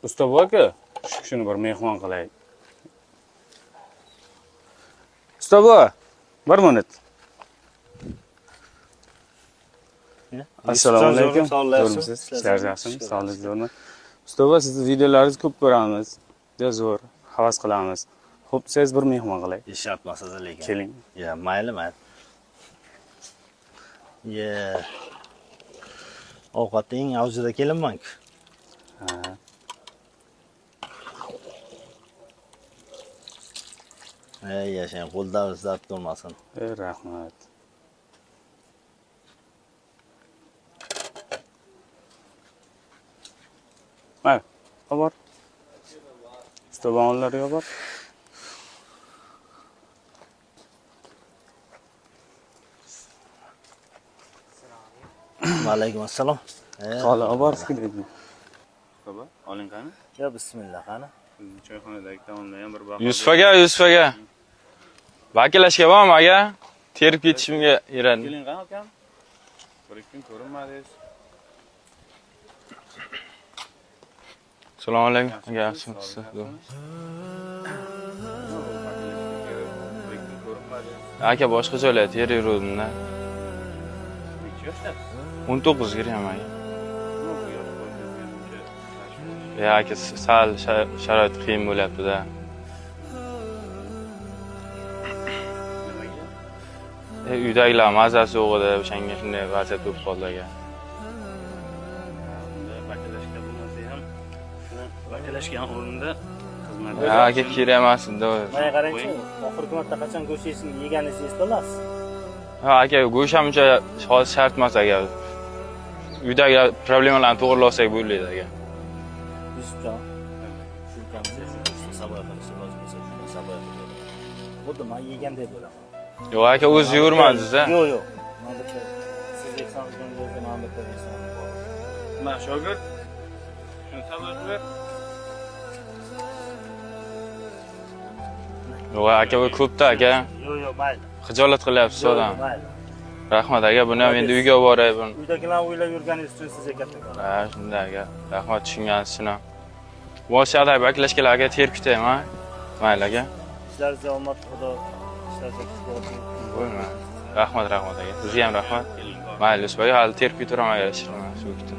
Usta aka, shu kishini bir mehmon qilaylik. Usta bo, bir minut. Assalomu alaykum. Zo'rmisiz? Ishlar yaxshimi? Sog'lik zo'rmi? Usta bo, sizni videolaringizni ko'p ko'ramiz. Juda zo'r, havas qilamiz. Xo'p, siz bir mehmon qilaylik. Shart masiz lekin. Keling. Ya, mayli. Ovqatning avjida kelinman-ku. Ha. Yashang, qo'ldan dard bo'lmasin. Rahmat. Mana, xabar. Usta bog'onlarga bor. Va alaykum assalom. Qo'li oborski dedi. Baba, oling qani? Ya bismillah qani. Choyxonadagi taomlar ham bir baho. Yusuf aka. Vakillashga bormi aka? Terib ketishimga eradi. Keling qani akam. Bir ikki kun ko'rinmadingiz. Assalomu alaykum. Aka, yaxshimisiz? Aka, boshqa joylarda teriverdim-da. 19 giraman aka. Ya aka, sal sharoit qiyin bo'lyapti-da. Uydagilar mazasi yo'q edi, o'shanga shunday vaziyat bo'lib qoldi aka. Vakillashga bo'lmasa ham, vakillashgan o'rinda xizmat. Ya aka, kerak emas edi. Mana qarangchi, oxirgi marta qachon go'sht yeganingizni esda olasiz? Ha aka, go'sht ham uncha hozir shart emas aka. Uydagi problemalarni to'g'rilab olsak bo'ladi aka. Yusufjon, shu ukamizga sabr qilish lozim bo'lsa, shunday sabr qiling. Xuddi men yeganday bo'laman. Yo'q aka, o'zi yurmadingiz-a? Yo'q. Mana bitta siz eksangizni o'zi men bitta eksan. Mana shogird. Shuni sabr qilib. Yo'q aka, bu ko'pda aka. Yo'q, mayli. Xijolat qilyapsiz odam. Mayli. Rahmat aka, buni ham endi uyga olib boray buni. Uydagilarni o'ylab yurganingiz uchun sizga kattakon. Ha, shunday aka. Rahmat tushunganingiz uchun ham. Boshqada vakillashganlar aka terib ketaymi? Mayli aka. Ishlaringizga omad, xudo ishlaringizga kuch bersin. Bo'lmaydi. Rahmat aka. Sizga ham rahmat. Mayli, hali terib ketaveraman aka, ishimni shu kutib.